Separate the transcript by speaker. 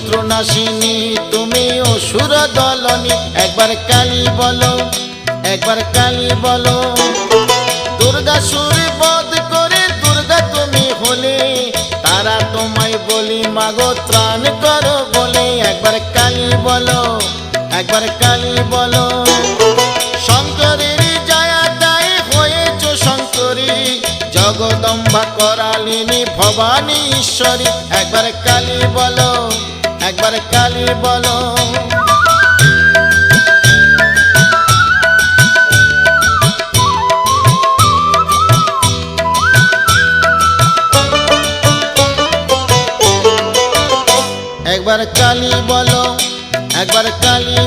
Speaker 1: শত্রুনাশিনী তুমি অসুর দলনী। একবার কালী বলো, একবার কালী বলো। দুর্গাসুর বধ করে দুর্গা তুমি হলে, তারা তোমায় বলি মাগো ত্রাণ করো বলে। একবার কালী বলো, একবার কালী বলো। শঙ্করের জয়াদায় হয়েছ শঙ্করী, জগদম্বা করালিনী ভবানী ঈশ্বরী। একবার কালী বলো, একবার কালী বলো। একবার কালী বলো, একবার কালী